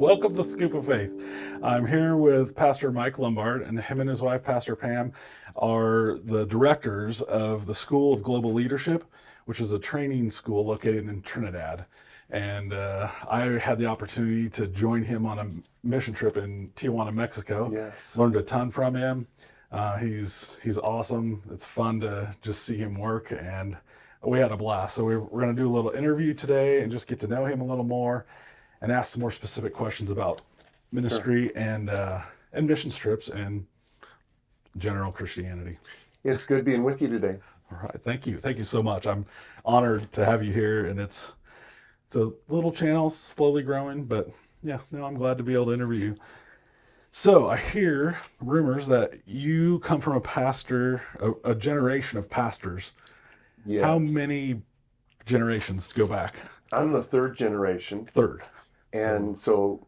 Welcome to Scoop of Faith. I'm here with Pastor Mike Lumbard, and him and his wife, Pastor Pam, are the directors of the School of Global Leadership, which is a training school located in Trinidad. And I had the opportunity to join him on a mission trip in Tijuana, Mexico. Yes. Learned a ton from him. He's awesome. It's fun to just see him work, and we had a blast. So we're going to do a little interview today and just get to know him a little more and ask some more specific questions about ministry and mission trips and general Christianity. It's good being with you today. All right, thank you so much. I'm honored to have you here, and it's a little channel, slowly growing, but yeah, no, I'm glad to be able to interview you. So I hear rumors that you come from a pastor, a generation of pastors. Yes. How many generations go back? I'm the third generation. Third. And so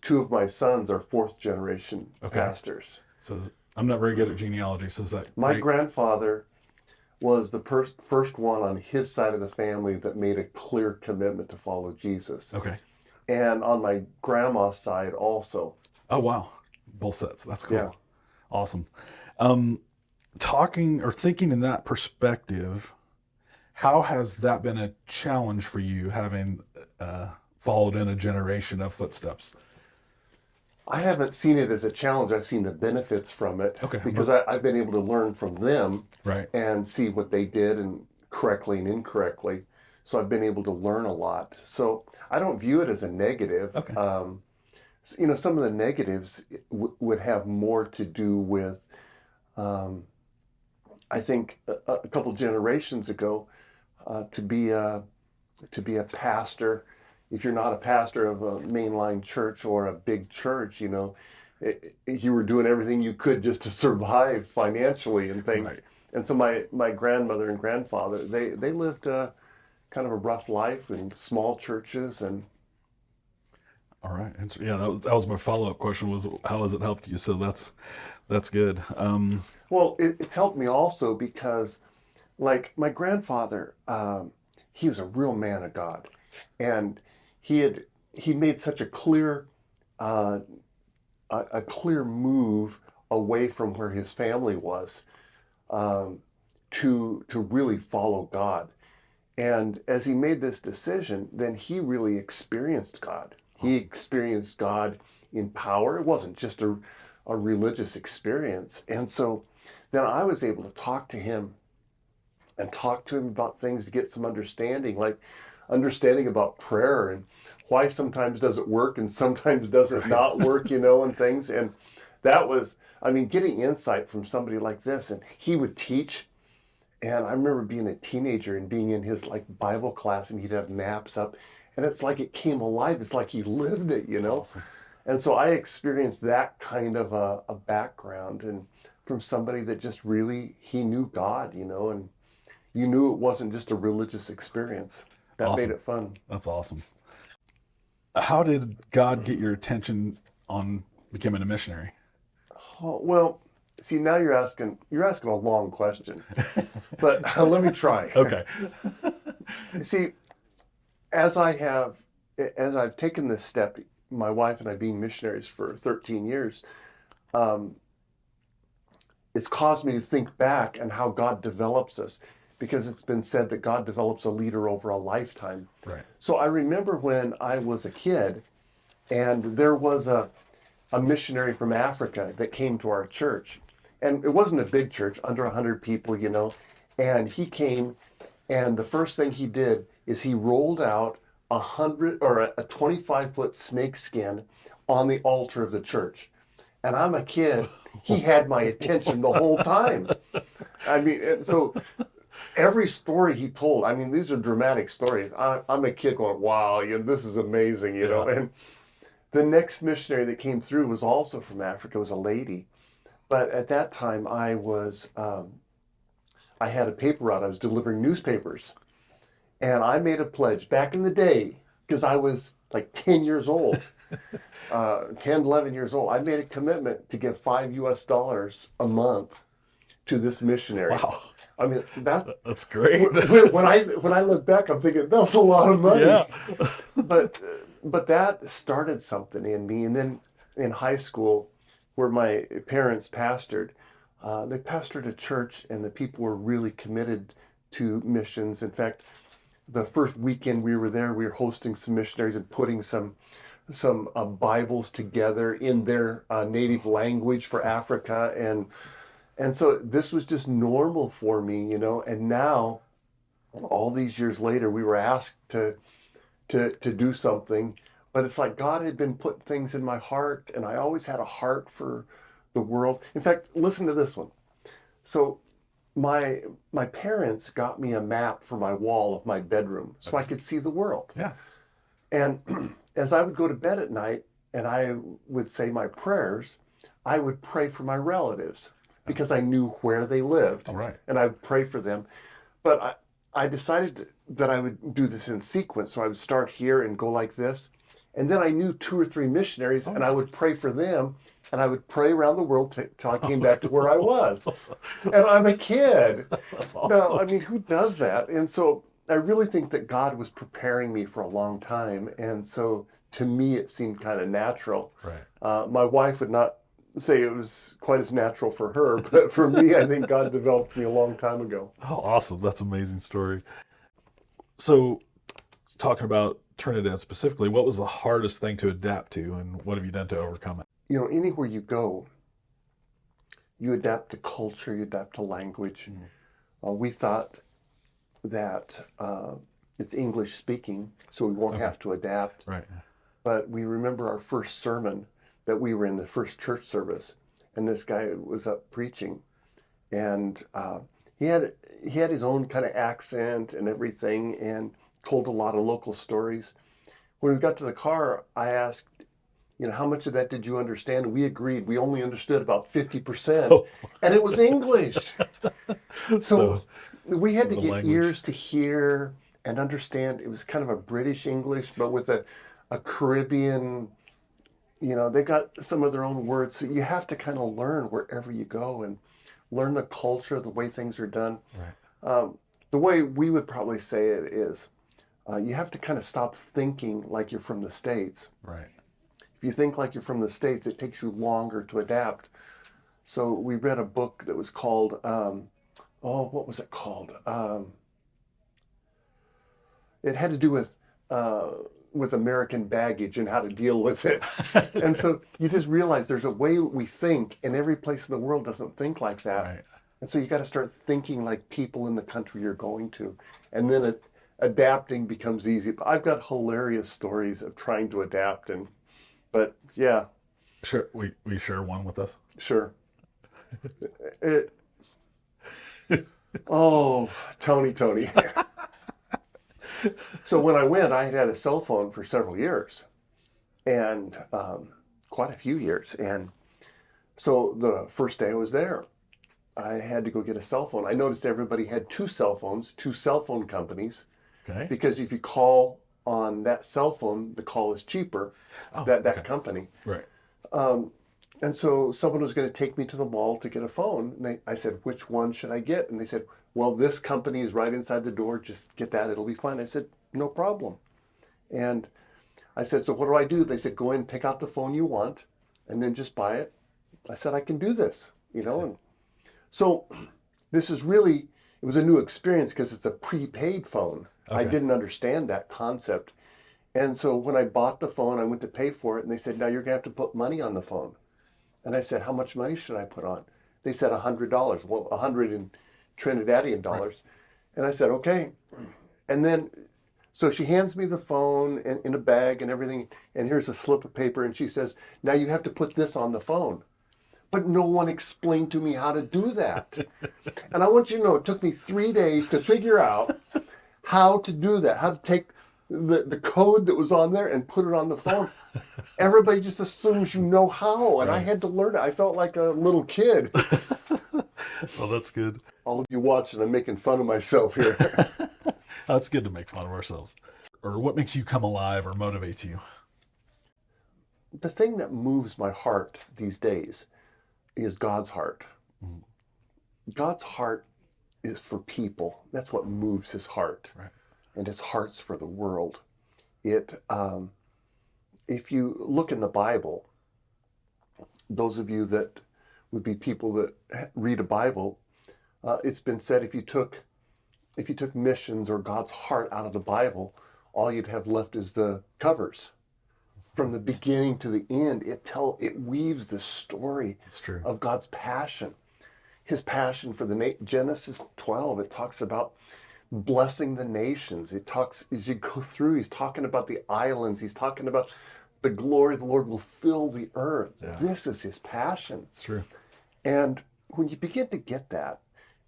two of my sons are fourth generation pastors. So I'm not very good at genealogy, so is that My right? grandfather was the first one on his side of the family that made a clear commitment to follow Jesus. Okay. And on my grandma's side also. Oh, wow. Both sets. That's cool. Yeah. Awesome. Talking or thinking in that perspective, how has that been a challenge for you, having followed in a generation of footsteps? I haven't seen it as a challenge. I've seen the benefits from it. Okay. Because I've been able to learn from them. Right. And see what they did and correctly and incorrectly. So I've been able to learn a lot. So I don't view it as a negative. Okay. Some of the negatives would have more to do with, I think, a couple generations ago, to be a pastor. If you're not a pastor of a mainline church or a big church, you were doing everything you could just to survive financially and things. Right. And so my grandmother and grandfather, they lived kind of a rough life in small churches. And All right. Yeah, that was my follow-up question, was how has it helped you? So that's good. well, it's helped me also because, like, my grandfather, he was a real man of God, and he made such a clear move away from where his family was, to really follow God. And as he made this decision, then he really experienced God. He experienced God in power. It wasn't just a religious experience. And so then I was able to talk to him about things to get some understanding, like understanding about prayer and why sometimes does it work and sometimes does it not work, and things. And that was, getting insight from somebody like this. And he would teach. And I remember being a teenager and being in his Bible class, and he'd have maps up, and it's like it came alive. It's like he lived it, Awesome. And so I experienced that kind of a background, and from somebody that just really, he knew God, and you knew it wasn't just a religious experience. That Awesome. made it fun. That's awesome. How did God get your attention on becoming a missionary? Oh, well, see, now you're asking a long question, but let me try. Okay. See, as I've taken this step, my wife and I being missionaries for 13 years, it's caused me to think back on how God develops us, because it's been said that God develops a leader over a lifetime. Right. So I remember when I was a kid, and there was a missionary from Africa that came to our church. And it wasn't a big church, under 100 people, and he came, and the first thing he did is he rolled out a 25-foot snake skin on the altar of the church. And I'm a kid. He had my attention the whole time. So every story he told, these are dramatic stories. I'm a kid going, wow, this is amazing, Yeah. And the next missionary that came through was also from Africa, was a lady. But at that time, I had a paper route. I was delivering newspapers. And I made a pledge back in the day, because I was like 10 years old, 11 years old. I made a commitment to give $5 a month to this missionary. Wow. I mean, That's great. when I look back, I'm thinking that was a lot of money. Yeah. But that started something in me. And then in high school, where my parents pastored, they pastored a church, and the people were really committed to missions. In fact, the first weekend we were there, we were hosting some missionaries and putting some Bibles together in their native language for Africa, and so this was just normal for me, you know. And now, all these years later, we were asked to do something, but it's like God had been putting things in my heart, and I always had a heart for the world. In fact, listen to this one. So my parents got me a map for my wall of my bedroom so I could see the world. Yeah. And as I would go to bed at night and I would say my prayers, I would pray for my relatives because I knew where they lived. All right. And I would pray for them. But I decided that I would do this in sequence. So I would start here and go like this. And then I knew 2 or 3 missionaries, and I would pray for them. And I would pray around the world till I came back to where I was. And I'm a kid. That's awesome. No, I mean, who does that? And so I really think that God was preparing me for a long time. And so to me, it seemed kind of natural. Right. My wife would not say it was quite as natural for her, but for me, I think God developed me a long time ago. Oh, awesome. That's an amazing story. So, talking about Trinidad specifically, what was the hardest thing to adapt to, and what have you done to overcome it? You know, anywhere you go, you adapt to culture, you adapt to language. We thought that it's English speaking, so we won't have to adapt. Right. But we remember our first sermon that we were in the first church service, and this guy was up preaching, and he had his own kind of accent and everything, and told a lot of local stories. When we got to the car, I asked, you know, how much of that did you understand? And we agreed we only understood about 50%, and it was English. So we had to get language. ears to hear and understand. It was kind of a British English, but with a Caribbean, you know, they got some of their own words. So you have to kind of learn wherever you go and learn the culture, the way things are done. Right. The way we would probably say it is, you have to kind of stop thinking like you're from the States. Right. If you think like you're from the States, it takes you longer to adapt. So we read a book that was called, what was it called? It had to do with American baggage and how to deal with it. And so you just realize there's a way we think, and every place in the world doesn't think like that. Right. And so you got to start thinking like people in the country you're going to. And then adapting becomes easy. But I've got hilarious stories of trying to adapt, but yeah. Sure. We share one with us. Sure. Tony. So when I went, I had a cell phone for several years, and quite a few years. And so the first day I was there, I had to go get a cell phone. I noticed everybody had 2 cell phones, 2 cell phone companies, Okay. because if you call on that cell phone, the call is cheaper, that company. Right. And so someone was going to take me to the mall to get a phone. And I said, which one should I get? And they said, well, this company is right inside the door. Just get that. It'll be fine. I said, no problem. And I said, so what do I do? They said, go in, pick out the phone you want, and then just buy it. I said, I can do this, you know. And so this is really, it was a new experience because it's a prepaid phone. Okay. I didn't understand that concept. And so when I bought the phone, I went to pay for it, and they said, now you're going to have to put money on the phone. And I said, how much money should I put on? They said $100. Well, 100 in Trinidadian dollars. Right. And I said, okay. And then, so she hands me the phone in a bag and everything, and here's a slip of paper, and she says, now you have to put this on the phone. But no one explained to me how to do that. And I want you to know, it took me 3 days to figure out how to do that, how to take the code that was on there and put it on the phone. Everybody just assumes you know how, and right. I had to learn it. I felt like a little kid. Well, that's good. All of you watching, I'm making fun of myself here. That's good to make fun of ourselves. Or what makes you come alive or motivates you? The thing that moves my heart these days is God's heart. Mm-hmm. God's heart is for people. That's what moves his heart. Right. And his heart's for the world. If you look in the Bible, those of you that would be people that read a Bible, it's been said if you took missions or God's heart out of the Bible, all you'd have left is the covers. From the beginning to the end, it weaves the story of God's passion. His passion for Genesis 12, it talks about blessing the nations. It talks, as you go through, he's talking about the islands. He's talking about the glory of the Lord will fill the earth. Yeah. This is his passion. It's true. And when you begin to get that,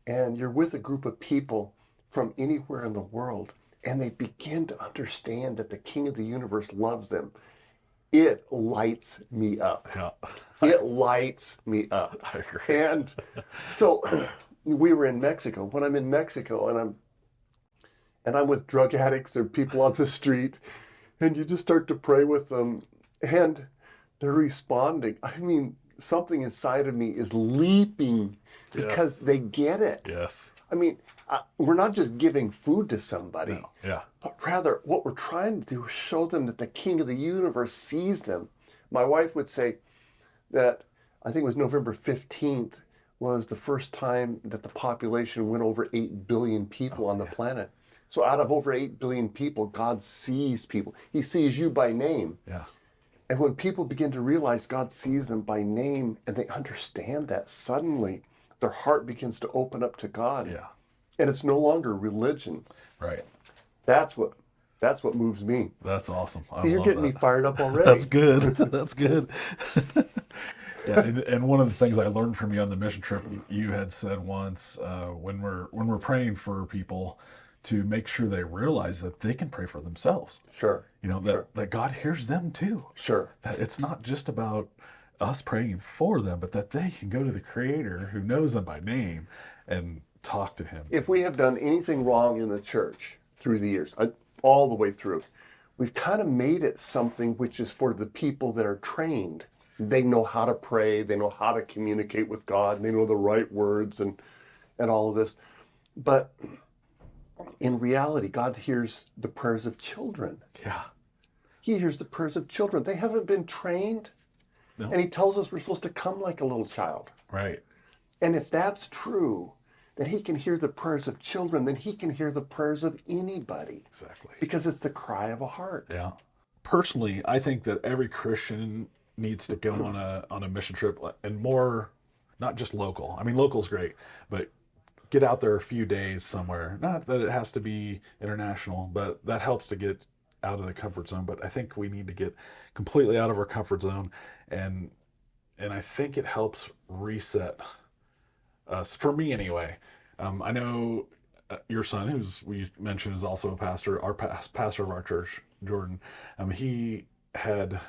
and you're with a group of people from anywhere in the world, and they begin to understand that the King of the universe loves them, it lights me up. Yeah. It lights me up. I agree. And so we were in Mexico. When I'm in Mexico and I'm with drug addicts or people on the street, and you just start to pray with them, and they're responding. I mean, something inside of me is leaping because they get it. Yes. I mean, we're not just giving food to somebody. No. Yeah. But rather, what we're trying to do is show them that the King of the universe sees them. My wife would say that, I think it was November 15th, was the first time that the population went over 8 billion people on the planet. So out of over 8 billion people, God sees people. He sees you by name. Yeah. And when people begin to realize God sees them by name and they understand that, suddenly their heart begins to open up to God. Yeah. And it's no longer religion. Right. That's what moves me. That's awesome. See, you're getting me fired up already. That's good. That's good. Yeah, and one of the things I learned from you on the mission trip, you had said once, when we're praying for people, to make sure they realize that they can pray for themselves. Sure. You know, that God hears them too. Sure. That it's not just about us praying for them, but that they can go to the Creator who knows them by name and talk to him. If we have done anything wrong in the church through the years, all the way through, we've kind of made it something which is for the people that are trained. They know how to pray, they know how to communicate with God, they know the right words and all of this. But in reality, God hears the prayers of children. Yeah. He hears the prayers of children. They haven't been trained. No. And he tells us we're supposed to come like a little child. Right. And if that's true, that he can hear the prayers of children, then he can hear the prayers of anybody. Exactly. Because it's the cry of a heart. Yeah. Personally, I think that every Christian needs to go on a mission trip, and more, not just local. I mean, local's great, but get out there a few days somewhere. Not that it has to be international, but that helps to get out of the comfort zone. But I think we need to get completely out of our comfort zone, and I think it helps reset us, for me anyway. I know your son, who's we mentioned, is also a pastor, our pastor of our church, Jordan. He had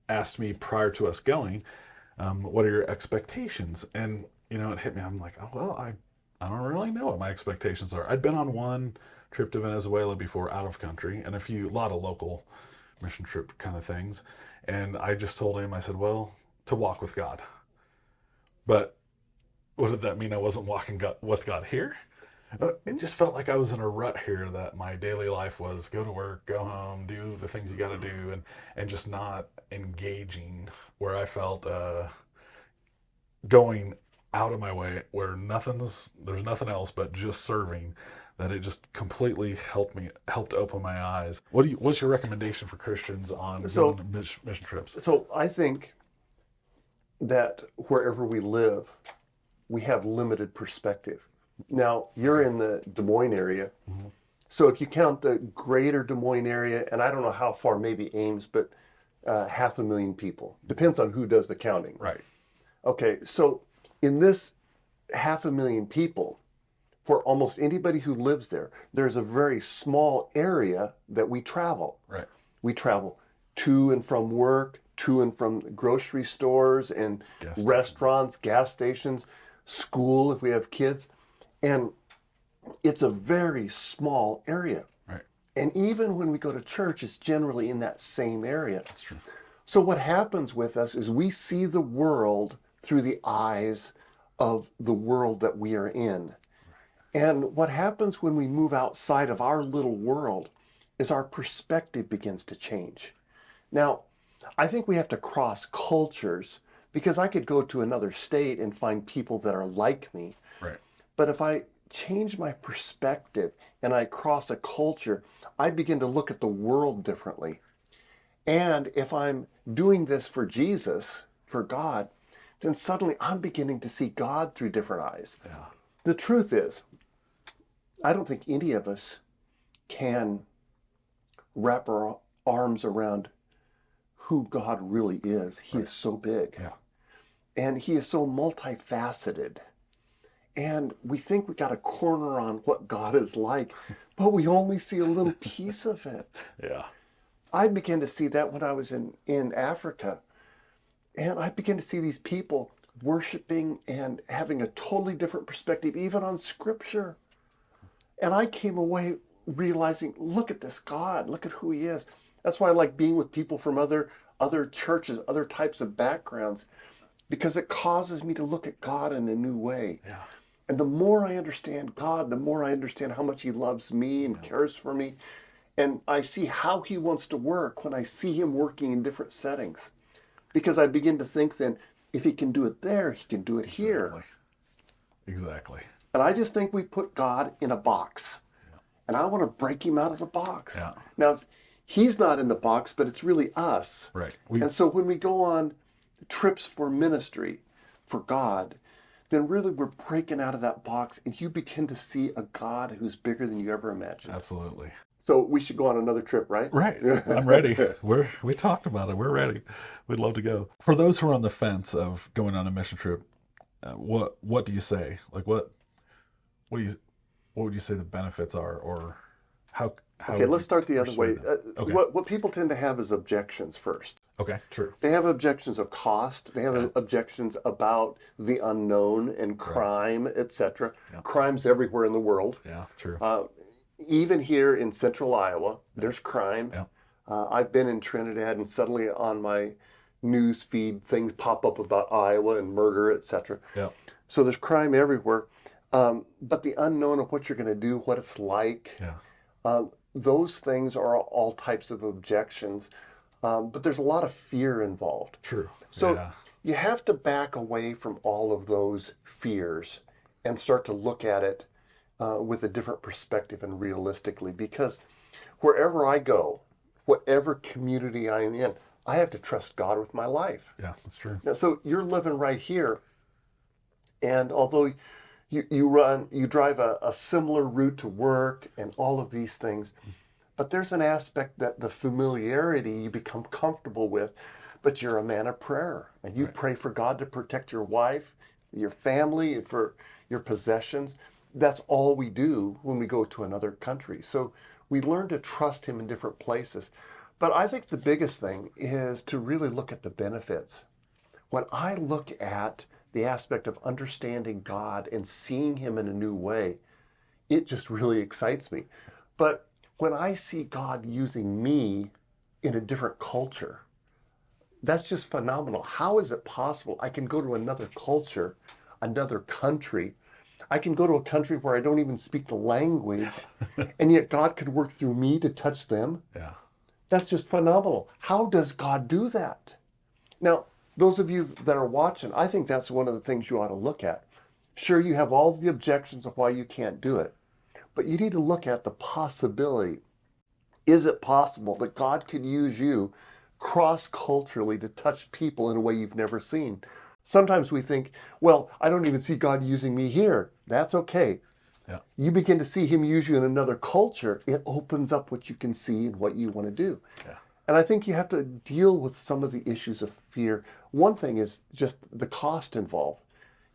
asked me prior to us going, what are your expectations? And, you know, it hit me. I'm like, oh, well, I don't really know what my expectations are. I'd been on one trip to Venezuela before, out of country, and a lot of local mission trip kind of things. And I just told him, I said, well, to walk with God. But what did that mean? I wasn't walking with God here? It just felt like I was in a rut here, that my daily life was go to work, go home, do the things you got to do, and just not engaging, where I felt going out of my way, where there's nothing else but just serving, that it just completely helped open my eyes. What's your recommendation for Christians on going to mission trips? So I think that wherever we live, we have limited perspective. Now, you're in the Des Moines area. Mm-hmm. So if you count the greater Des Moines area, and I don't know how far, maybe Ames, but 500,000 people. Depends on who does the counting. Right. Okay, so in this 500,000 people, for almost anybody who lives there, there's a very small area that we travel. Right. We travel to and from work, to and from grocery stores and restaurants, gas stations, school if we have kids. And it's a very small area. Right. And even when we go to church, it's generally in that same area. That's true. So what happens with us is we see the world through the eyes of the world that we are in. And what happens when we move outside of our little world is our perspective begins to change. Now, I think we have to cross cultures because I could go to another state and find people that are like me. Right. But if I change my perspective and I cross a culture, I begin to look at the world differently. And if I'm doing this for Jesus, for God, then suddenly I'm beginning to see God through different eyes. Yeah. The truth is, I don't think any of us can wrap our arms around who God really is. He is so big. Yeah. And he is so multifaceted. And we think we got a corner on what God is like, but we only see a little piece of it. Yeah. I began to see that when I was in Africa. And I began to see these people worshiping and having a totally different perspective, even on Scripture. And I came away realizing, look at this God, look at who he is. That's why I like being with people from other churches, other types of backgrounds, because it causes me to look at God in a new way. Yeah. And the more I understand God, the more I understand how much he loves me and cares for me. And I see how he wants to work when I see him working in different settings. Because I begin to think then, if he can do it there, he can do it here. Exactly. And I just think we put God in a box. Yeah. And I want to break him out of the box. Yeah. Now, he's not in the box, but it's really us. Right. And so when we go on trips for ministry, for God, then really we're breaking out of that box and you begin to see a God who's bigger than you ever imagined. Absolutely. So we should go on another trip, right? Right. I'm ready. We talked about it. We're ready. We'd love to go. For those who are on the fence of going on a mission trip, what do you say? Like what would you say the benefits are, or how Okay, let's start the other way. Okay. What people tend to have is objections first. Okay, true. They have objections of cost. They have objections about the unknown and crime, etc. Yeah. Crime's everywhere in the world. Yeah, true. Even here in central Iowa, there's crime. Yeah. I've been in Trinidad, and suddenly on my news feed, things pop up about Iowa and murder, etc. Yeah. So there's crime everywhere. But the unknown of what you're going to do, what it's like, those things are all types of objections. But there's a lot of fear involved. True. So you have to back away from all of those fears and start to look at it with a different perspective and realistically, because wherever I go, whatever community I'm in, I have to trust God with my life. Yeah, that's true. Now, so you're living right here, and although you drive a similar route to work and all of these things, but there's an aspect that the familiarity you become comfortable with, but you're a man of prayer, and you pray for God to protect your wife, your family, and for your possessions. That's all we do when we go to another country. So we learn to trust him in different places. But I think the biggest thing is to really look at the benefits. When I look at the aspect of understanding God and seeing him in a new way, it just really excites me. But when I see God using me in a different culture, that's just phenomenal. How is it possible I can go to another culture, another country? I can go to a country where I don't even speak the language, and yet God could work through me to touch them. Yeah. That's just phenomenal. How does God do that? Now, those of you that are watching, I think that's one of the things you ought to look at. Sure, you have all the objections of why you can't do it, but you need to look at the possibility. Is it possible that God could use you cross-culturally to touch people in a way you've never seen? Sometimes we think, well, I don't even see God using me here. That's okay. Yeah. You begin to see him use you in another culture, it opens up what you can see and what you want to do. Yeah. And I think you have to deal with some of the issues of fear. One thing is just the cost involved,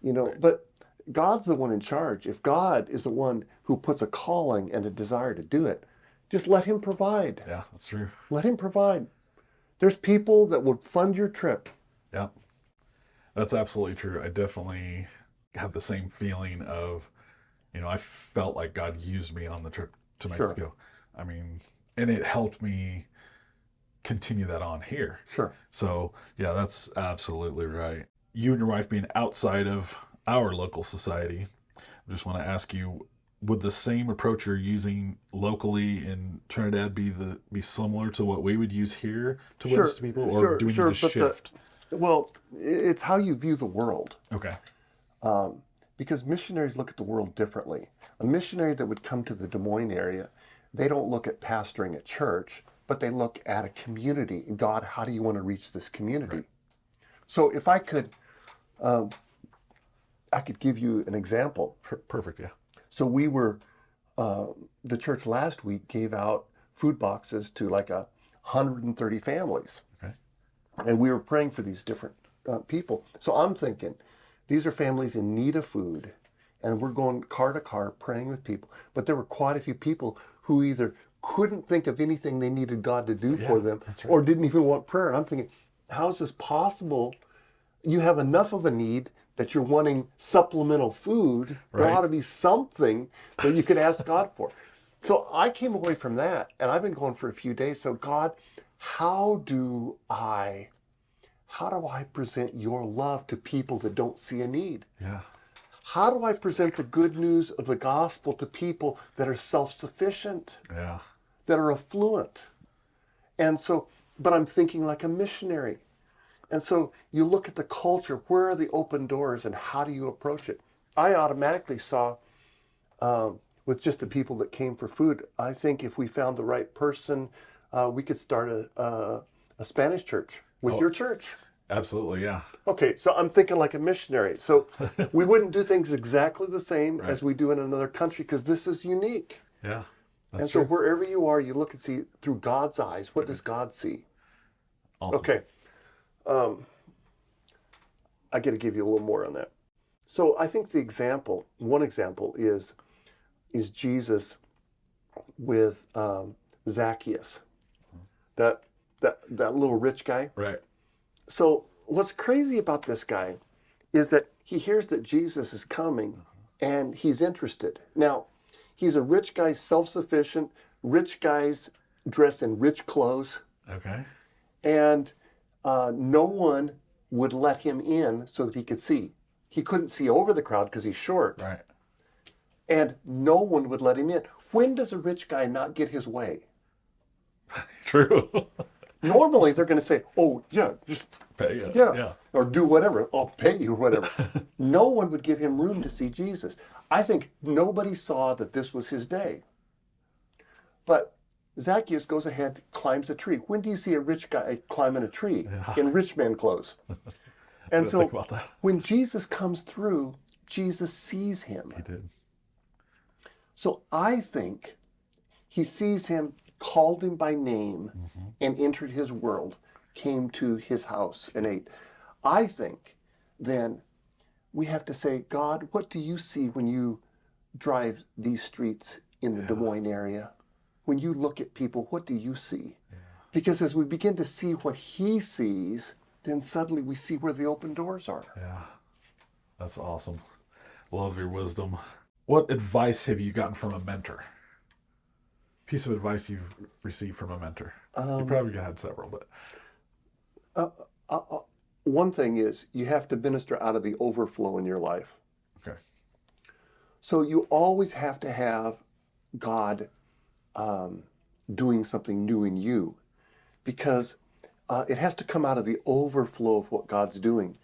but God's the one in charge. If God is the one who puts a calling and a desire to do it, just let him provide. Yeah, that's true. Let him provide. There's people that would fund your trip. Yeah. That's absolutely true. I definitely have the same feeling of, I felt like God used me on the trip to Mexico. Sure. I mean, and it helped me continue that on here. Sure. So, yeah, that's absolutely right. You and your wife being outside of our local society, I just want to ask you, would the same approach you're using locally in Trinidad be similar to what we would use here to witness to people, or do we need to shift? Well, it's how you view the world. Okay. Because missionaries look at the world differently. A missionary that would come to the Des Moines area, they don't look at pastoring a church, but they look at a community. God, how do you want to reach this community? Right. So if I could give you an example. Perfect. Yeah. So the church last week gave out food boxes to like 130 families. Okay. And we were praying for these different people. So I'm thinking, these are families in need of food, and we're going car to car praying with people. But there were quite a few people who either couldn't think of anything they needed God to do for them, that's right, or didn't even want prayer. And I'm thinking, how is this possible? You have enough of a need that you're wanting supplemental food. There Right. ought to be something that you could ask God for. So I came away from that, and I've been going for a few days. So God, how do I present your love to people that don't see a need? Yeah. How do I present the good news of the gospel to people that are self-sufficient, Yeah. that are affluent? And so, but I'm thinking like a missionary. And so you look at the culture, where are the open doors and how do you approach it? I automatically saw, with just the people that came for food, I think if we found the right person, we could start a Spanish church with your church. Absolutely. Yeah. Okay, so I'm thinking like a missionary. So we wouldn't do things exactly the same Right. as we do in another country because this is unique. Yeah. That's And true. so wherever you are, you look and see through God's eyes. What does God see? Awesome. Okay. I got to give you a little more on that. So I think one example is Jesus with Zacchaeus, that little rich guy. Right. So what's crazy about this guy is that he hears that Jesus is coming and he's interested. Now, he's a rich guy, self-sufficient. Rich guys dress in rich clothes. Okay. And no one would let him in so that he could see. He couldn't see over the crowd because he's short. Right. And no one would let him in. When does a rich guy not get his way? True. Normally, they're going to say, oh, yeah, just, Yeah. or do whatever. I'll pay you or whatever. No one would give him room to see Jesus. I think nobody saw that this was his day. But Zacchaeus goes ahead, climbs a tree. When do you see a rich guy climbing a tree in rich man clothes? And so Think about that. when Jesus comes through, Jesus sees him. He did. So I think he sees him, called him by name, and entered his world, came to his house and ate. I think then we have to say, God, what do you see when you drive these streets in the Des Moines area? When you look at people, what do you see? Yeah. Because as we begin to see what he sees, then suddenly we see where the open doors are. Yeah. That's awesome. Love your wisdom. What advice have you gotten from a mentor? Piece of advice you've received from a mentor? You probably had several, but one thing is you have to minister out of the overflow in your life. okay. So you always have to have God doing something new in you, because it has to come out of the overflow of what God's doing,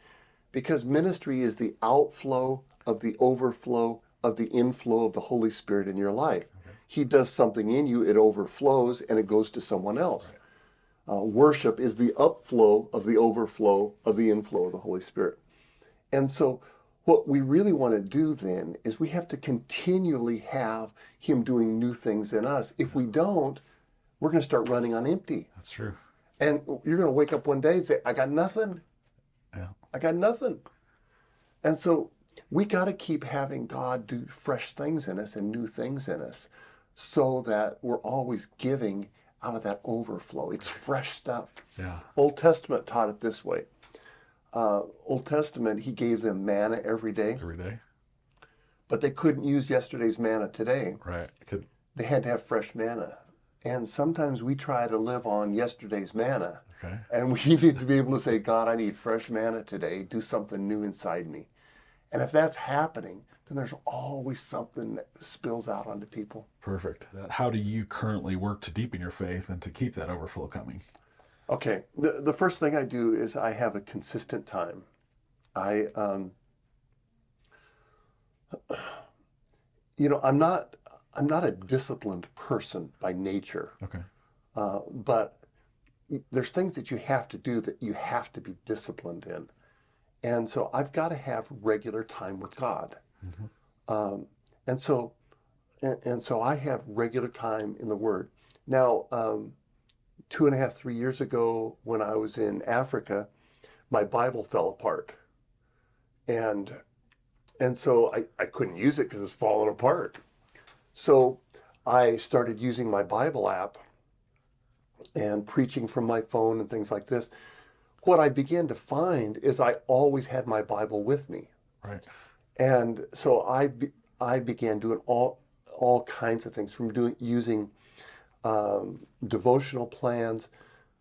because ministry is the outflow of the overflow of the inflow of the Holy Spirit in your life. Okay. He does something in you, it overflows, and it goes to someone else. Right. Worship is the upflow of the overflow of the inflow of the Holy Spirit. And so what we really want to do then is we have to continually have him doing new things in us. If we don't, we're going to start running on empty. That's true. And you're going to wake up one day and say, I got nothing. Yeah. I got nothing. And so we got to keep having God do fresh things in us and new things in us so that we're always giving out of that overflow. It's fresh stuff. Yeah. Old Testament taught it this way. Old Testament, he gave them manna every day. Every day. But they couldn't use yesterday's manna today. Right. They had to have fresh manna. And sometimes we try to live on yesterday's manna. Okay. And we need to be able to say, God, I need fresh manna today. Do something new inside me. And if that's happening, then there's always something that spills out onto people. Perfect. How do you currently work to deepen your faith and to keep that overflow coming? Okay, the first thing I do is I have a consistent time. I'm not a disciplined person by nature. Okay. But there's things that you have to do that you have to be disciplined in. And so I've got to have regular time with God. Mm-hmm. And so I have regular time in the Word. Now, 2.5, 3 years ago when I was in Africa, my Bible fell apart. And so I couldn't use it because it was falling apart. So I started using my Bible app and preaching from my phone and things like this. What I began to find is I always had my Bible with me. Right. And so I began doing all kinds of things, from using devotional plans,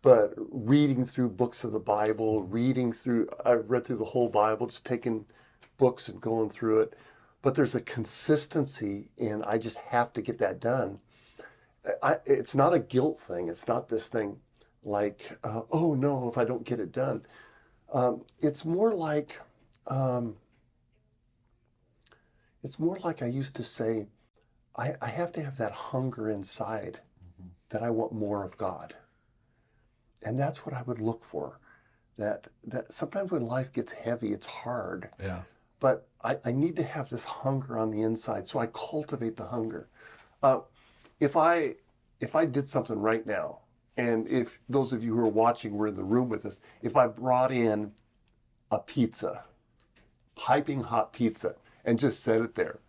but reading through books of the Bible, I read through the whole Bible, just taking books and going through it. But there's a consistency in I just have to get that done. It's not a guilt thing. It's not this thing like, oh no, if I don't get it done. It's more like I used to say, I have to have that hunger inside that I want more of God. And that's what I would look for. That sometimes when life gets heavy, it's hard. Yeah. But I need to have this hunger on the inside, so I cultivate the hunger. If I did something right now, and if those of you who are watching were in the room with us, if I brought in a pizza, piping hot pizza, and just set it there,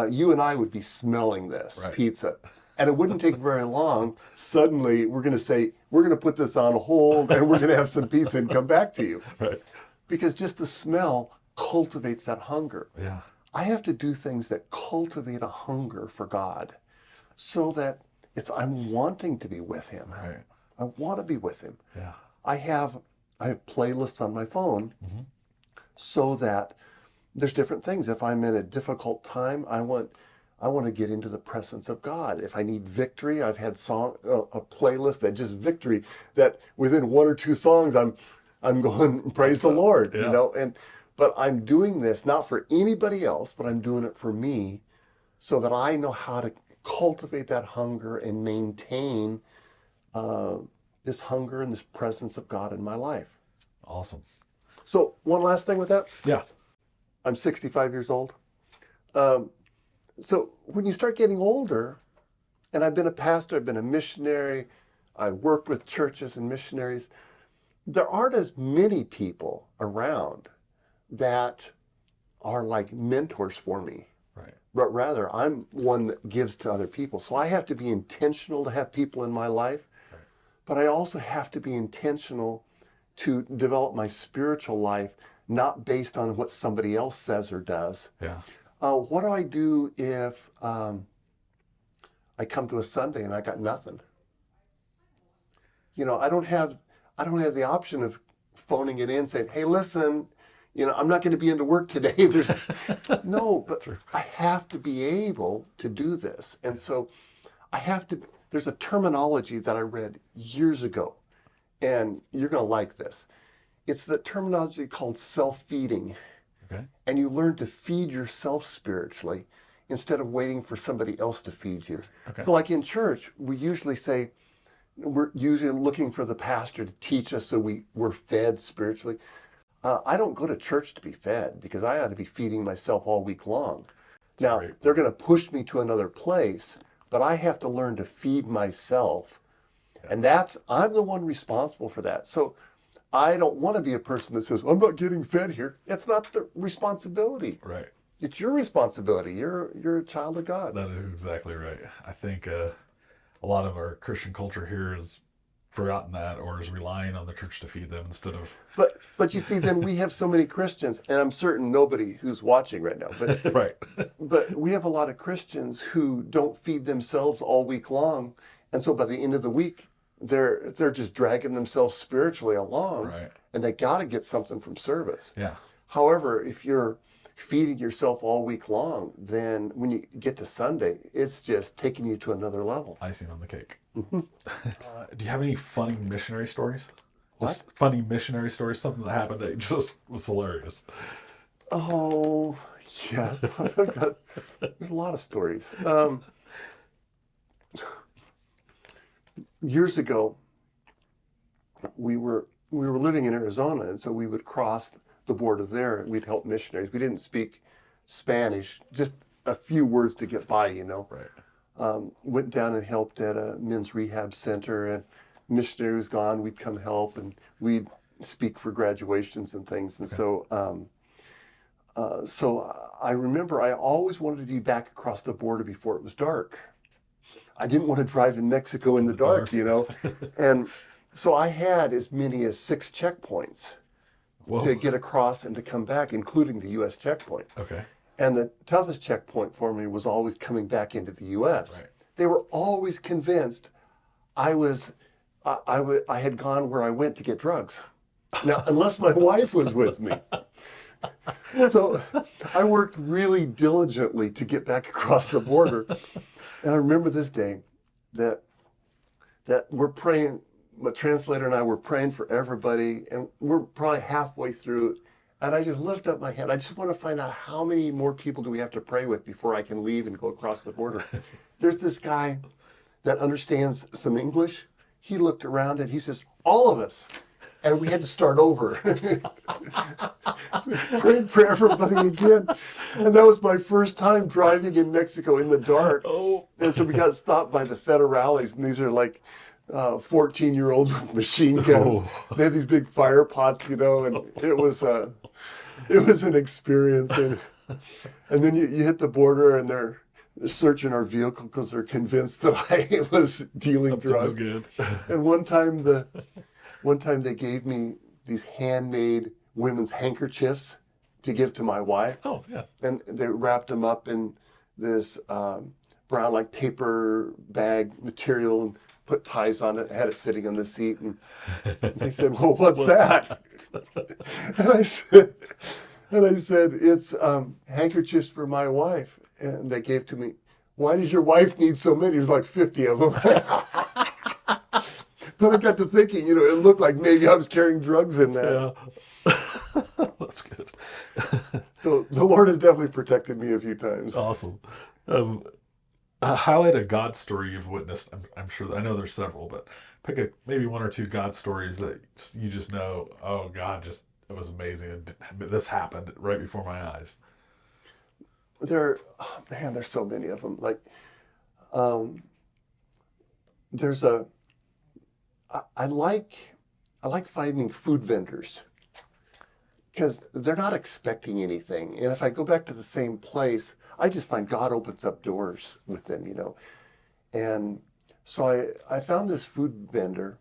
you and I would be smelling this pizza. And it wouldn't take very long. Suddenly, we're going to say, we're going to put this on hold, and we're going to have some pizza and come back to you. Right. Because just the smell cultivates that hunger. Yeah. I have to do things that cultivate a hunger for God, so that I'm wanting to be with Him. Right. I want to be with Him. Yeah. I have playlists on my phone, so that there's different things. If I'm in a difficult time, I want to get into the presence of God. If I need victory, I've had a playlist that just victory, that within one or two songs I'm going praise the Lord, Yeah. But I'm doing this not for anybody else, but I'm doing it for me, so that I know how to cultivate that hunger and maintain this hunger and this presence of God in my life. Awesome. So one last thing with that. Yeah. I'm 65 years old. So when you start getting older, and I've been a pastor, I've been a missionary, I worked with churches and missionaries, there aren't as many people around that are like mentors for me. Right. But rather, I'm one that gives to other people. So I have to be intentional to have people in my life, Right. but I also have to be intentional to develop my spiritual life, not based on what somebody else says or does. Yeah. What do I do if I come to a Sunday and I got nothing? I don't have the option of phoning it in, saying, "Hey, listen, I'm not going to be into work today." No, but True. I have to be able to do this, and so there's a terminology that I read years ago, and you're going to like this. It's the terminology called self-feeding. Okay. And you learn to feed yourself spiritually instead of waiting for somebody else to feed you. Okay. So like in church, we usually say, we're usually looking for the pastor to teach us so we're fed spiritually. I don't go to church to be fed, because I ought to be feeding myself all week long. Now, they're going to push me to another place, but I have to learn to feed myself. Yeah. And I'm the one responsible for that. So I don't want to be a person that says, "I'm not getting fed here." It's not the responsibility. Right. It's your responsibility. You're a child of God. That is exactly right. I think a lot of our Christian culture here has forgotten that, or is relying on the church to feed them instead of... But you see, then we have so many Christians, and I'm certain nobody who's watching right now, but Right. But we have a lot of Christians who don't feed themselves all week long, and so by the end of the week, they're just dragging themselves spiritually along, Right. and they got to get something from service. Yeah. However, if you're feeding yourself all week long, then when you get to Sunday, it's just taking you to another level. Icing on the cake. Do you have any funny missionary stories? What? Just funny missionary stories, something that happened that just was hilarious. Oh, yes. There's a lot of stories. Years ago, we were living in Arizona, and so we would cross the border there, and we'd help missionaries. We didn't speak Spanish, just a few words to get by, Right. Went down and helped at a men's rehab center, and missionary was gone. We'd come help, and we'd speak for graduations and things. And so I remember I always wanted to be back across the border before it was dark. I didn't want to drive in Mexico in the dark, And so I had as many as 6 checkpoints Whoa. to get across and to come back, including the U.S. checkpoint. Okay. And the toughest checkpoint for me was always coming back into the U.S. Right. They were always convinced I had gone where I went to get drugs. Now, unless my wife was with me. So I worked really diligently to get back across the border. And I remember this day that we're praying, my translator and I were praying for everybody, and we're probably halfway through. And I just lift up my hand. I just want to find out how many more people do we have to pray with before I can leave and go across the border. There's this guy that understands some English. He looked around and he says, all of us. And we had to start over. Praying for everybody again. And that was my first time driving in Mexico in the dark. Oh. And so we got stopped by the federales, and these are like 14-year-olds with machine guns. Oh. They have these big fire pots, and it was an experience. And then you hit the border, and they're searching our vehicle because they're convinced that I was dealing Up to no drugs. good. And one time they gave me these handmade women's handkerchiefs to give to my wife. Oh, yeah. And they wrapped them up in this brown like paper bag material and put ties on it. I had it sitting on the seat, and they said, "Well, what's that?" And I said, "It's handkerchiefs for my wife." And they gave to me. Why does your wife need so many? There's like 50 of them. But I got to thinking, it looked like maybe I was carrying drugs in that. Yeah. That's good. So the Lord has definitely protected me a few times. Awesome. Highlight a God story you've witnessed. I'm sure I know there's several, but pick maybe 1 or 2 God stories that you just know. Oh, God, it was amazing. And this happened right before my eyes. There's so many of them. Like, I like finding food vendors because they're not expecting anything. And if I go back to the same place, I just find God opens up doors with them, And so I found this food vendor,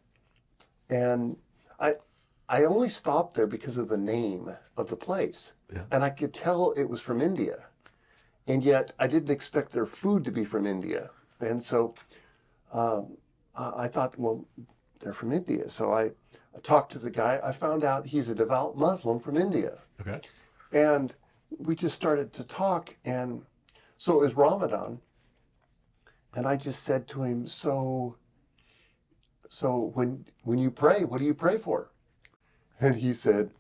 and I only stopped there because of the name of the place. Yeah. And I could tell it was from India. And yet I didn't expect their food to be from India. And so I thought, well, they're from India. So I talked to the guy. I found out he's a devout Muslim from India. Okay. And we just started to talk. And so it was Ramadan. And I just said to him, so when you pray, what do you pray for? And he said,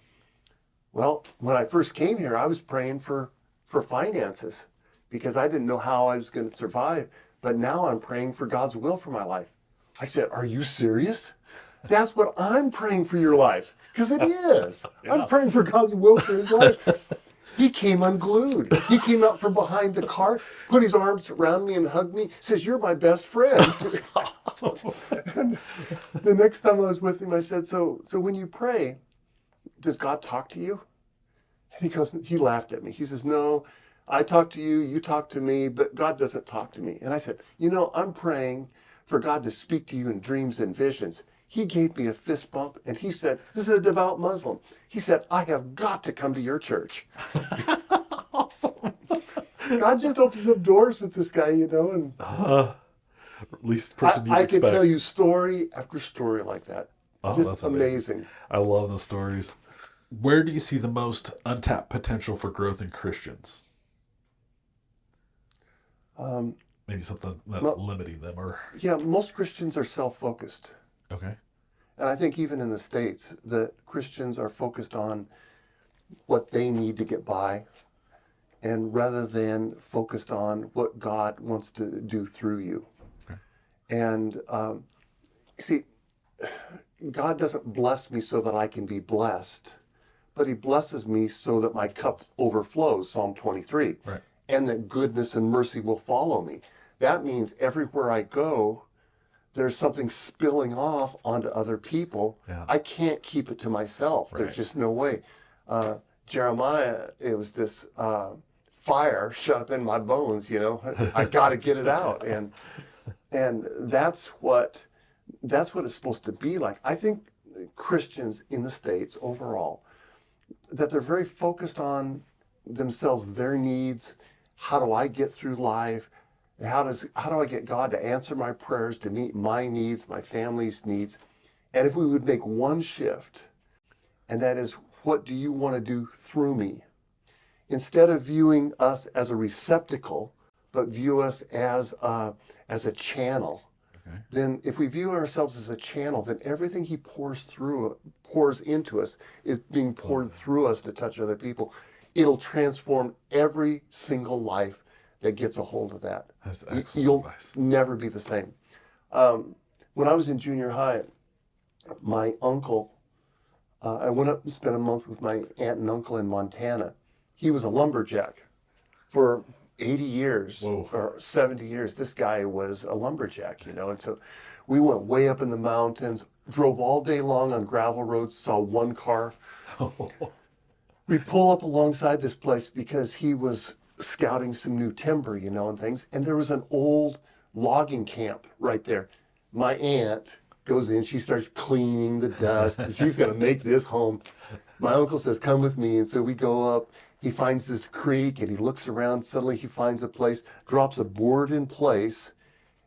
well, when I first came here, I was praying for finances because I didn't know how I was going to survive. But now I'm praying for God's will for my life. I said, are you serious? That's what I'm praying for your life. Because it is. Yeah. I'm praying for God's will for his life. He came unglued. He came out from behind the car, put his arms around me and hugged me, says, you're my best friend. Awesome. And the next time I was with him, I said, so when you pray, does God talk to you? And he laughed at me. He says, no, I talk to you, you talk to me, but God doesn't talk to me. And I said, I'm praying for God to speak to you in dreams and visions. He gave me a fist bump, and he said, this is a devout Muslim. He said, I have got to come to your church. Awesome. God just opens up doors with this guy, and least person you I expect. could tell you story after story like that. Oh, Just that's amazing. I love the stories. Where do you see the most untapped potential for growth in Christians? Maybe something that's limiting them, or Yeah, most Christians are self-focused. okay, And I think even in the States, the Christians are focused on what they need to get by, and rather than focused on what God wants to do through you. okay, And see, God doesn't bless me so that I can be blessed, but he blesses me so that my cup overflows, Psalm 23, right, and that goodness and mercy will follow me. That means everywhere I go, there's something spilling off onto other people. yeah, I can't keep it to myself. right. There's just no way. Jeremiah, it was this fire shut up in my bones, I got to get it out. And that's what it's supposed to be like. I think Christians in the States overall, that they're very focused on themselves, their needs. How do I get through life? How do I get God to answer my prayers, to meet my needs, my family's needs? And if we would make one shift, and that is, what do you want to do through me? Instead of viewing us as a receptacle, but view us as a channel. Okay. Then if we view ourselves as a channel, then everything he pours into us is being poured through us to touch other people. It'll transform every single life that gets a hold of that. That's excellent You'll advice. never be the same. When I was in junior high, my uncle, I went up and spent a month with my aunt and uncle in Montana. He was a lumberjack for 80 years Whoa. or 70 years. This guy was a lumberjack, and so we went way up in the mountains, drove all day long on gravel roads, saw one car. We pull up alongside this place because he was scouting some new timber, and things. And there was an old logging camp right there. My aunt goes in, she starts cleaning the dust. She's going to make this home. My uncle says, come with me. And so we go up. He finds this creek and he looks around. Suddenly he finds a place, drops a board in place.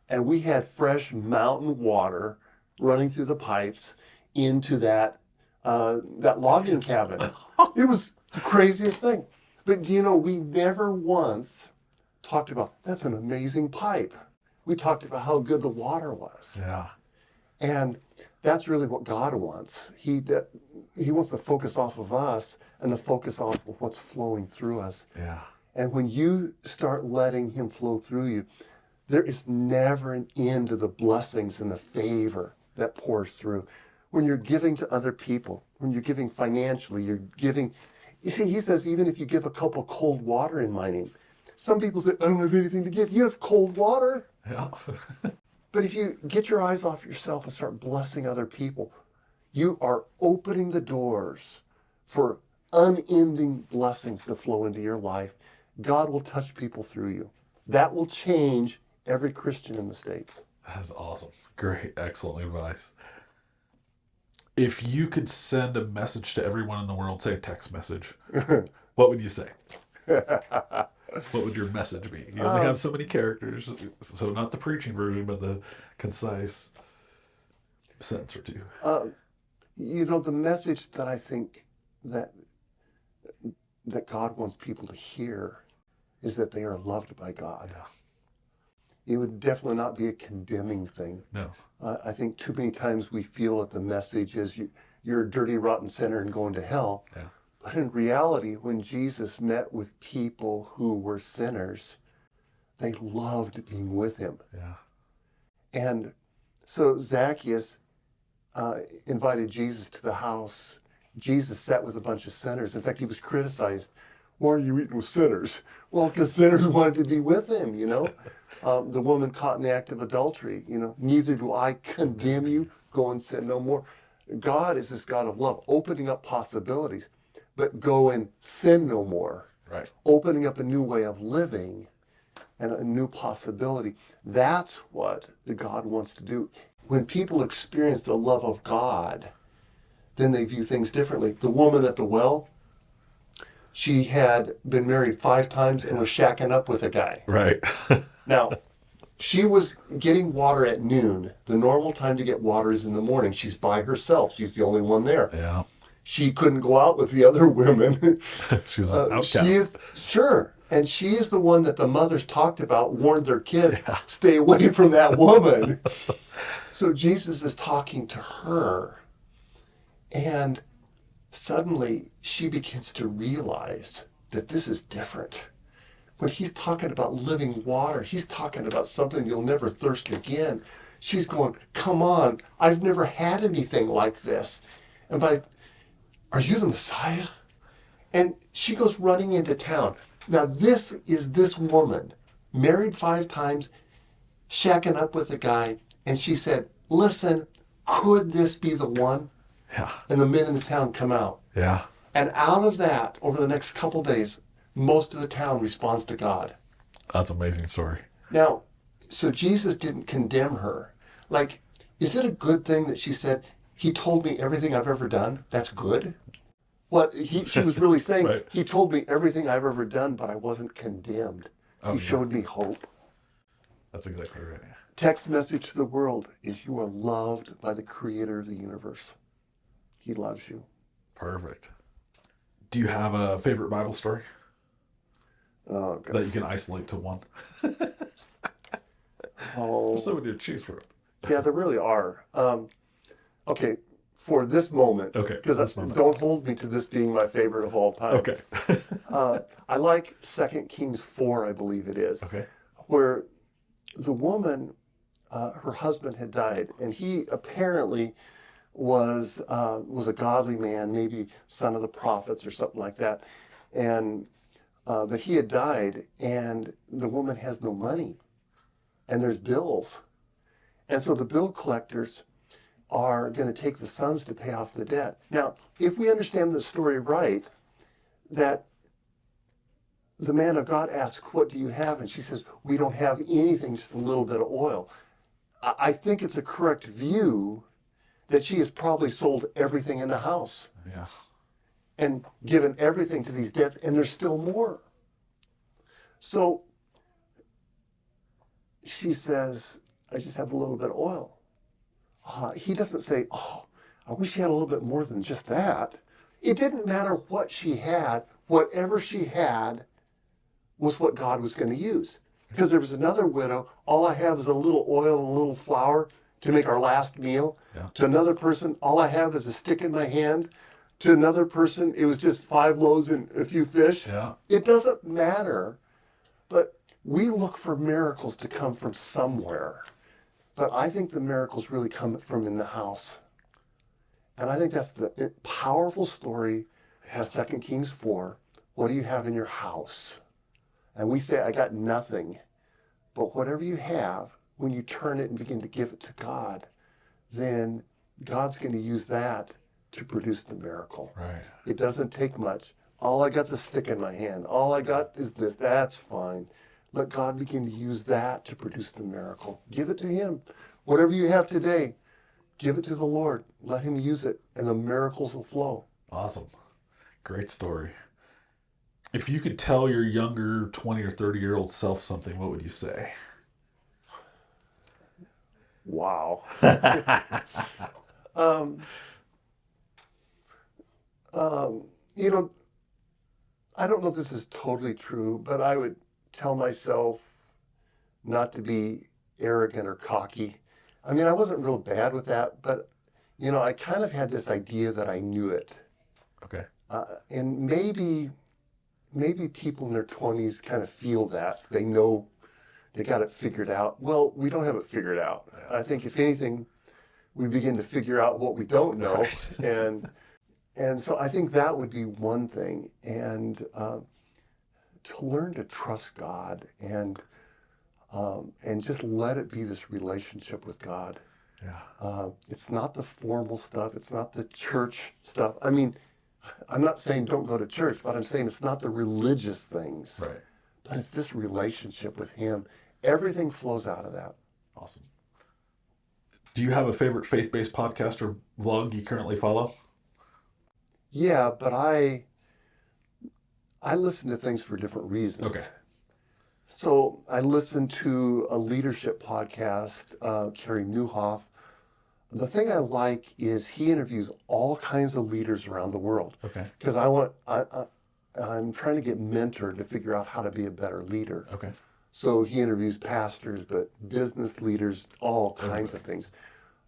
And we had fresh mountain water running through the pipes into that logging cabin. It was the craziest thing. But we never once talked about, that's an amazing pipe. We talked about how good the water was. Yeah. And that's really what God wants. He wants to focus off of us and the focus off of what's flowing through us. Yeah. And when you start letting him flow through you, there is never an end to the blessings and the favor that pours through. When you're giving to other people, when you're giving financially, you're giving. You see, he says, even if you give a cup of cold water in my name, some people say, I don't have anything to give. You have cold water. Yeah. But if you get your eyes off yourself and start blessing other people, you are opening the doors for unending blessings to flow into your life. God will touch people through you. That will change every Christian in the States. That's awesome. Great, excellent advice. If you could send a message to everyone in the world, say a text message, what would you say? What would your message be? You only have so many characters, so not the preaching version, but the concise sentence or two. The message that I think that God wants people to hear is that they are loved by God. Yeah. It would definitely not be a condemning thing. No. I think too many times we feel that the message is you're a dirty, rotten sinner and going to hell. Yeah. But in reality, when Jesus met with people who were sinners, they loved being with him. Yeah. And so Zacchaeus invited Jesus to the house. Jesus sat with a bunch of sinners. In fact, he was criticized. Why are you eating with sinners? Well, because sinners wanted to be with him, The woman caught in the act of adultery, neither do I condemn you. Go and sin no more. God is this God of love, opening up possibilities, but go and sin no more. Right. Opening up a new way of living and a new possibility. That's what God wants to do. When people experience the love of God, then they view things differently. The woman at the well, she had been married 5 times and was shacking up with a guy. Right. Now, she was getting water at noon. The normal time to get water is in the morning. She's by herself. She's the only one there. Yeah. She couldn't go out with the other women. She was an outcast. She is, sure. And she is the one that the mothers talked about, warned their kids, Yeah. stay away from that woman. So Jesus is talking to her. And suddenly she begins to realize that this is different. When he's talking about living water, he's talking about something you'll never thirst again. She's going, come on, I've never had anything like this. And are you the Messiah? And she goes running into town. Now this is this woman, married 5 times, shacking up with a guy. And she said, listen, could this be the one? Yeah. And the men in the town come out. Yeah. And out of that, over the next couple days, most of the town responds to God. That's an amazing story. Now, so Jesus didn't condemn her. Like, is it a good thing that she said, he told me everything I've ever done? That's good? What she was really saying, Right. He told me everything I've ever done, but I wasn't condemned. Oh, He yeah. showed me hope. That's exactly right. Text message to the world is you are loved by the creator of the universe. He loves you. Perfect. Do you have a favorite Bible story Oh, God. that you can isolate to one? Oh. So we did choose from. Yeah, there really are. Okay, for this moment, Okay, because this moment. don't hold me to this being my favorite of all time. Okay. I like 2 Kings 4, I believe it is, Okay. where the woman, her husband had died, and he apparently was a godly man, maybe son of the prophets or something like that, and but he had died, and the woman has no money, and there's bills, and so the bill collectors are going to take the sons to pay off the debt. Now, if we understand the story right, that the man of God asks, what do you have? And she says, we don't have anything, just a little bit of oil. I think it's a correct view that she has probably sold everything in the house Yeah. and given everything to these debts, and there's still more. So she says, I just have a little bit of oil. He doesn't say, oh, I wish he had a little bit more than just that. It didn't matter what she had. Whatever she had was what God was going to use. Because there was another widow, all I have is a little oil and a little flour to make our last meal. Yeah. To another person, all I have is a stick in my hand. To another person, it was just 5 loaves and a few fish. Yeah. It doesn't matter. But we look for miracles to come from somewhere. But I think the miracles really come from in the house. And I think that's the powerful story of 2 Kings 4. What do you have in your house? And we say, I got nothing. But whatever you have, when you turn it and begin to give it to God, then God's going to use that to produce the miracle. Right. It doesn't take much. All I got's a stick in my hand. All I got is this. That's fine. Let God begin to use that to produce the miracle. Give it to him. Whatever you have today, give it to the Lord. Let him use it, and the miracles will flow. Awesome. Great story. If you could tell your younger 20 or 30-year-old self something, what would you say? Wow. You know, I don't know if this is totally true, but I would tell myself not to be arrogant or cocky. I mean, I wasn't real bad with that, but, you know, I kind of had this idea that I knew it. Okay. And maybe people in their 20s kind of feel that. They know they got it figured out. Well, we don't have it figured out. I think if anything, we begin to figure out what we don't know. Right. And so I think that would be one thing. And to learn to trust God and just let it be this relationship with God. Yeah. It's not the formal stuff. It's not the church stuff. I mean, I'm not saying don't go to church, but I'm saying it's not the religious things. Right. But it's this relationship with him. Everything flows out of that. Awesome. Do you have a favorite faith-based podcast or vlog you currently follow? Yeah, but I listen to things for different reasons. Okay. So I listen to a leadership podcast, Carrie Newhoff. the thing I like is he interviews all kinds of leaders around the world. Okay. Because I'm trying to get mentored to figure out how to be a better leader. Okay. So he interviews pastors, but business leaders, all kinds of things.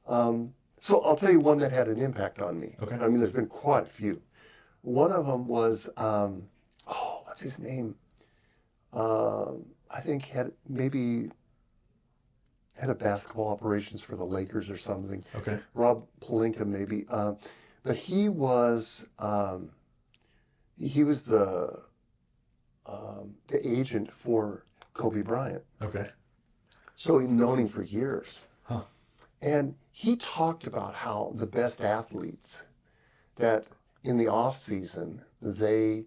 So I'll tell you one that had an impact on me. Okay. I mean, there's been quite a few. One of them was, what's his name? I think had a basketball operations for the Lakers or something. Okay. Rob Pelinka maybe. But he was the agent for Kobe Bryant. Okay. So he'd known him for years. Huh. And he talked about how the best athletes, that in the off season they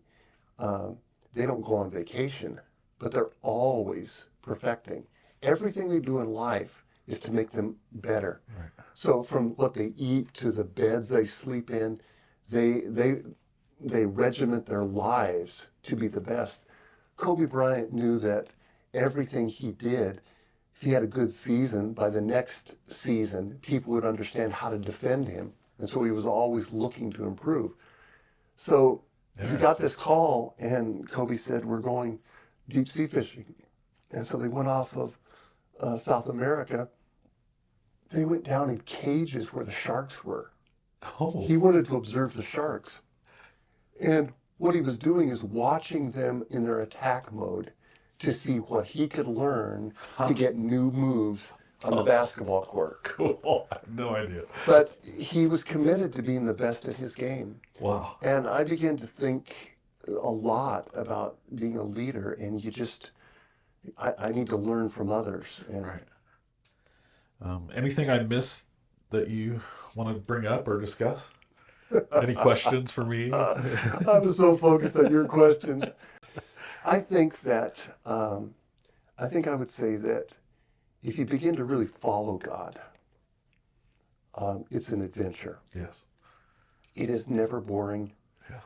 don't go on vacation, but they're always perfecting. Everything they do in life is to make them better. Right. So from what they eat to the beds they sleep in, they regiment their lives to be the best. Kobe Bryant knew that everything he did, if he had a good season, by the next season, people would understand how to defend him. And so he was always looking to improve. So he got this call, and Kobe said, "We're going deep sea fishing." And so they went off of South America. They went down in cages where the sharks were. Oh. He wanted to observe the sharks. And what he was doing is watching them in their attack mode to see what he could learn to get new moves on the basketball court. Cool. I have no idea. But he was committed to being the best at his game. Wow. And I began to think a lot about being a leader, and I need to learn from others. And Right. Anything I missed that you want to bring up or discuss? Any questions for me? I was so focused on your questions. I think I would say that if you begin to really follow God, it's an adventure. Yes. It is never boring. Yeah.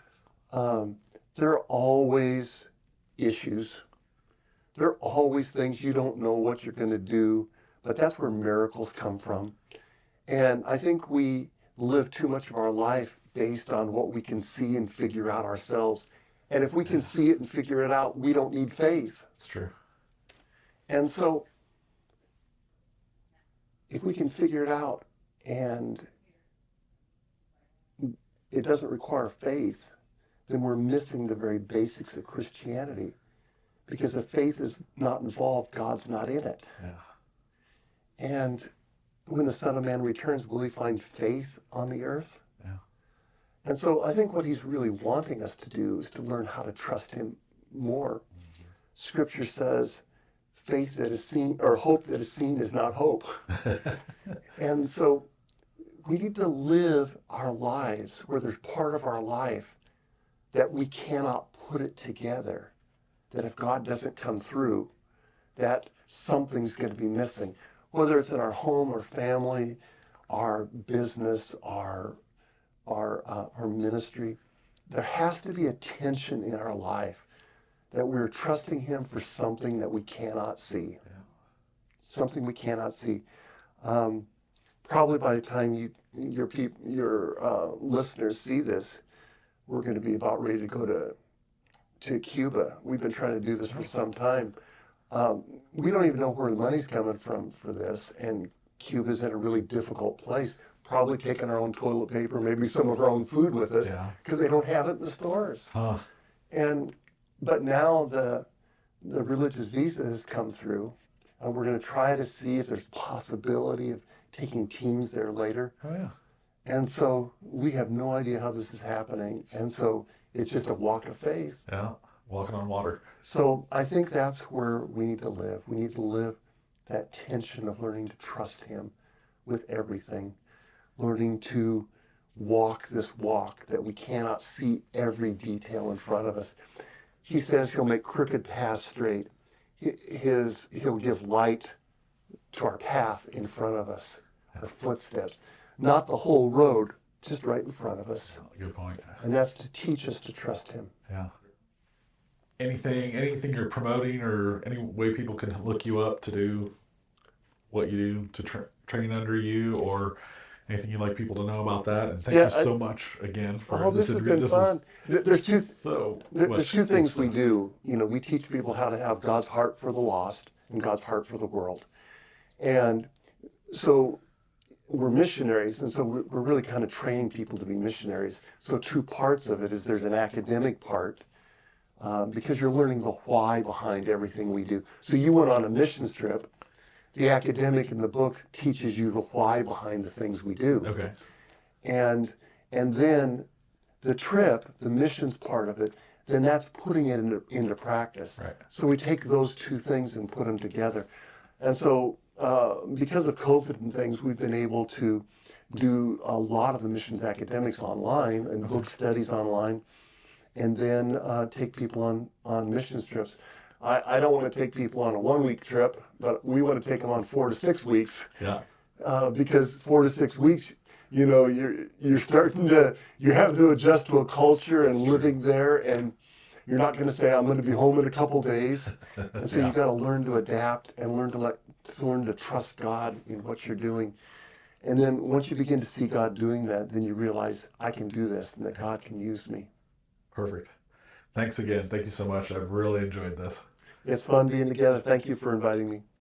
There are always issues. There are always things you don't know what you're going to do, but that's where miracles come from. And I think we live too much of our life based on what we can see and figure out ourselves. And if we can see it and figure it out, we don't need faith. That's true. And so if we can figure it out and it doesn't require faith, then we're missing the very basics of Christianity. Because if faith is not involved, God's not in it. Yeah. And when the Son of Man returns, will he find faith on the earth? Yeah. And so I think what he's really wanting us to do is to learn how to trust him more. Mm-hmm. Scripture says, faith that is seen, or hope that is seen is not hope. And so we need to live our lives where there's part of our life that we cannot put it together, that if God doesn't come through, that something's going to be missing. Whether it's in our home or family, our business, our ministry, there has to be a tension in our life that we're trusting him for something that we cannot see. Yeah. Something we cannot see. Probably by the time your listeners see this, we're going to be about ready to go to Cuba. We've been trying to do this for some time. We don't even know where the money's coming from for this, and Cuba's in a really difficult place. Probably taking our own toilet paper, maybe some of our own food with us, because they don't have it in the stores. Huh. But now the religious visa has come through, and we're going to try to see if there's possibility of taking teams there later. Oh yeah. And so we have no idea how this is happening, and so it's just a walk of faith. Yeah. Walking on water. So I think that's where we need to live. We need to live that tension of learning to trust him with everything, learning to walk this walk that we cannot see every detail in front of us. He says he'll make crooked paths straight. He'll give light to our path in front of us, our footsteps. Not the whole road, just right in front of us. Good point. And that's to teach us to trust him. Yeah. Anything you're promoting, or any way people can look you up to do what you do to train under you, or Anything you'd like people to know about that? And thank Yeah, you so much again for this has been This fun. There's two, is so there's much two good things we stuff. do. We teach people how to have God's heart for the lost and God's heart for the world. And so we're missionaries, and so we're really kind of training people to be missionaries. So two parts of it is there's an academic part, because you're learning the why behind everything we do. So you went on a missions trip. The academic in the books teaches you the why behind the things we do. Okay. And then the trip, the missions part of it, then that's putting it into practice. Right. So we take those two things and put them together. And so because of COVID and things, we've been able to do a lot of the missions academics online and book studies online, and then take people on missions trips. I don't want to take people on a 1 week trip, but we want to take them on 4 to 6 weeks. Yeah. Because 4 to 6 weeks, you're starting to, you have to adjust to a culture and living there, and you're not going to say, I'm going to be home in a couple days. And so you got to learn to adapt and learn to trust God in what you're doing. And then once you begin to see God doing that, then you realize I can do this and that God can use me. Perfect. Thanks again. Thank you so much. I've really enjoyed this. It's fun being together. Thank you for inviting me.